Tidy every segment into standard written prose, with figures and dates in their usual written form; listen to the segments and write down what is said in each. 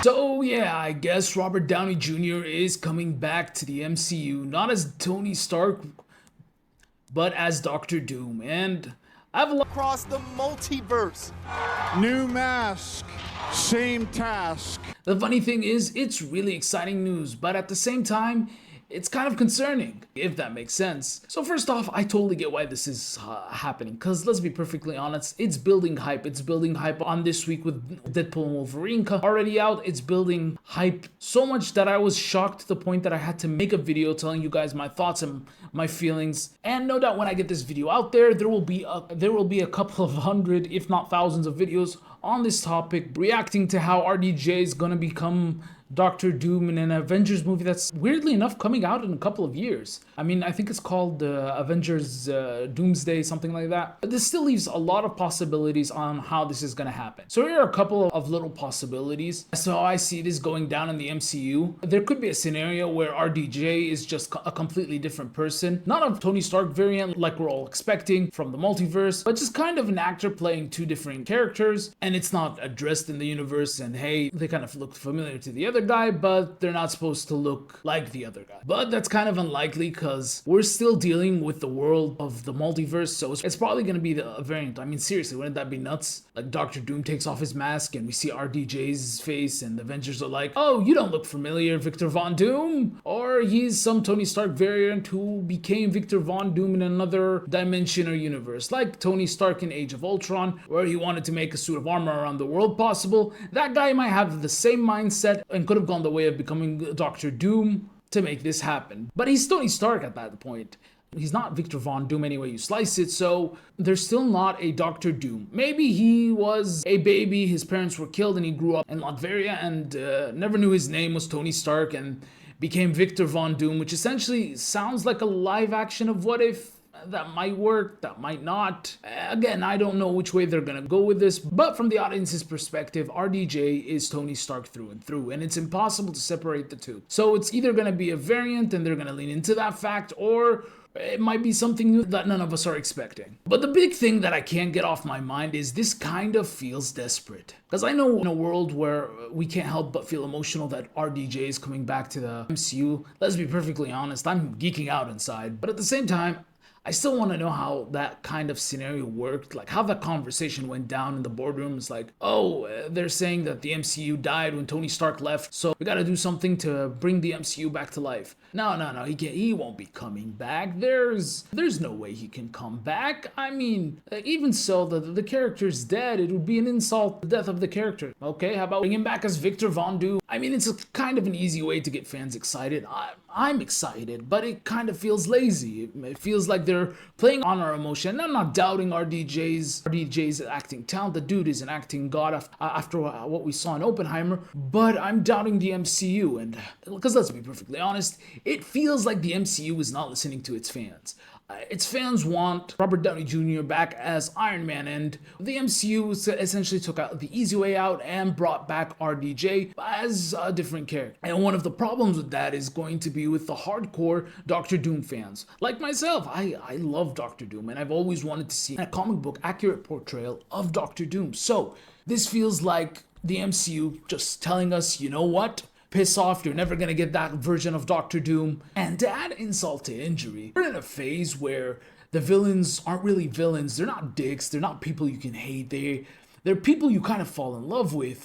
So yeah, I guess Robert Downey Jr. is coming back to the MCU, not as Tony Stark, but as Doctor Doom. And I have a lot across the multiverse. New mask, same task. The funny thing is, it's really exciting news, but at the same time, it's kind of concerning, if that makes sense. So first off, I totally get why this is happening, because let's be perfectly honest, it's building hype. It's building hype on this week with Deadpool and Wolverine already out. It's building hype so much that I was shocked to the point that I had to make a video telling you guys my thoughts and my feelings. And no doubt when I get this video out there, there will be a couple of hundred, if not thousands of videos on this topic, reacting to how RDJ is gonna become Doctor Doom in an Avengers movie that's weirdly enough coming out in a couple of years. I mean, I think it's called Avengers Doomsday, something like that. But this still leaves a lot of possibilities on how this is going to happen. So here are a couple of little possibilities. So I see this going down in the MCU. There could be a scenario where RDJ is just a completely different person. Not a Tony Stark variant like we're all expecting from the multiverse, but just kind of an actor playing two different characters. And it's not addressed in the universe, and hey, they kind of look familiar to the other guy, but they're not supposed to look like the other guy. But that's kind of unlikely because we're still dealing with the world of the multiverse, so it's probably going to be the variant. I mean, seriously, wouldn't that be nuts? Like Doctor Doom takes off his mask and we see RDJ's face and the Avengers are like, oh, you don't look familiar, Victor Von Doom. Or he's some Tony Stark variant who became Victor Von Doom in another dimension or universe, like Tony Stark in Age of Ultron, where he wanted to make a suit of armor around the world possible. That guy might have the same mindset and could have gone the way of becoming Doctor Doom to make this happen. But he's Tony Stark at that point. He's not Victor Von Doom any way you slice it, so there's still not a Doctor Doom. Maybe he was a baby, his parents were killed, and he grew up in Latveria and never knew his name was Tony Stark and became Victor Von Doom, which essentially sounds like a live action of What If. That might work, that might not. Again, I don't know which way they're gonna go with this, but from the audience's perspective, RDJ is Tony Stark through and through, and it's impossible to separate the two. So it's either gonna be a variant and they're gonna lean into that fact, or it might be something new that none of us are expecting. But the big thing that I can't get off my mind is this kind of feels desperate. Because I know in a world where we can't help but feel emotional that RDJ is coming back to the MCU, let's be perfectly honest, I'm geeking out inside. But at the same time, I still want to know how that kind of scenario worked, like how that conversation went down in the boardroom. It's like, oh, they're saying that the MCU died when Tony Stark left, so we gotta do something to bring the MCU back to life. No, he won't be coming back. There's no way he can come back. I mean, even so, the character's dead. It would be an insult to the death of the character. Okay, how about bring him back as Victor Von Doom? I mean, it's a kind of an easy way to get fans excited. I'm excited, but it kind of feels lazy. It feels like they're playing on our emotion. And I'm not doubting RDJ's acting talent. The dude is an acting god after what we saw in Oppenheimer, but I'm doubting the MCU. And because let's be perfectly honest, it feels like the MCU is not listening to its fans. Its fans want Robert Downey Jr. back as Iron Man, and the MCU essentially took out the easy way out and brought back RDJ as a different character. And one of the problems with that is going to be with the hardcore Doctor Doom fans. Like myself, I love Doctor Doom, and I've always wanted to see a comic book accurate portrayal of Doctor Doom. So this feels like the MCU just telling us, you know what? Piss off, you're never gonna get that version of Doctor Doom. And to add insult to injury, we're in a phase where the villains aren't really villains. They're not dicks. They're not people you can hate. They're people you kind of fall in love with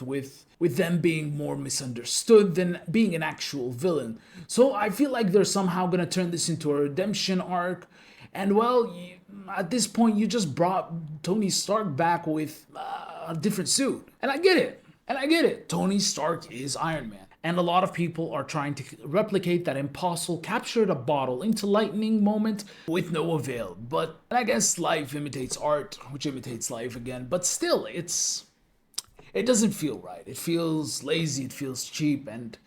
them being more misunderstood than being an actual villain. So I feel like they're somehow gonna turn this into a redemption arc. And well, at this point, you just brought Tony Stark back with a different suit. And I get it. Tony Stark is Iron Man. And a lot of people are trying to replicate that impossible captured a bottle into lightning moment with no avail. But I guess life imitates art, which imitates life again. But still, it doesn't feel right. It feels lazy, it feels cheap, and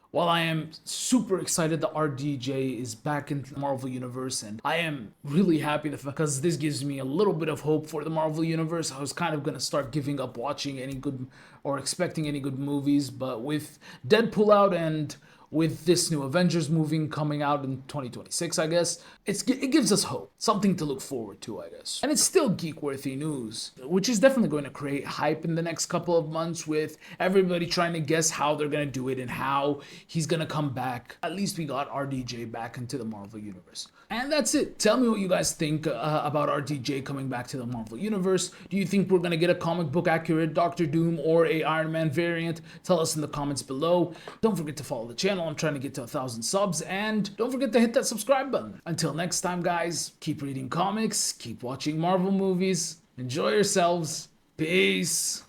while I am super excited that RDJ is back in the Marvel Universe, and I am really happy because this gives me a little bit of hope for the Marvel Universe. I was kind of going to start giving up watching any good or expecting any good movies, but with Deadpool out and with this new Avengers movie coming out in 2026, I guess, it gives us hope, something to look forward to, I guess. And it's still geek-worthy news, which is definitely going to create hype in the next couple of months with everybody trying to guess how they're going to do it and how he's going to come back. At least we got RDJ back into the Marvel Universe. And that's it. Tell me what you guys think about RDJ coming back to the Marvel Universe. Do you think we're going to get a comic book accurate Doctor Doom or a Iron Man variant? Tell us in the comments below. Don't forget to follow the channel. I'm trying to get to 1,000 subs, and don't forget to hit that subscribe button. Until next time, guys, keep reading comics, keep watching Marvel movies, enjoy yourselves, peace.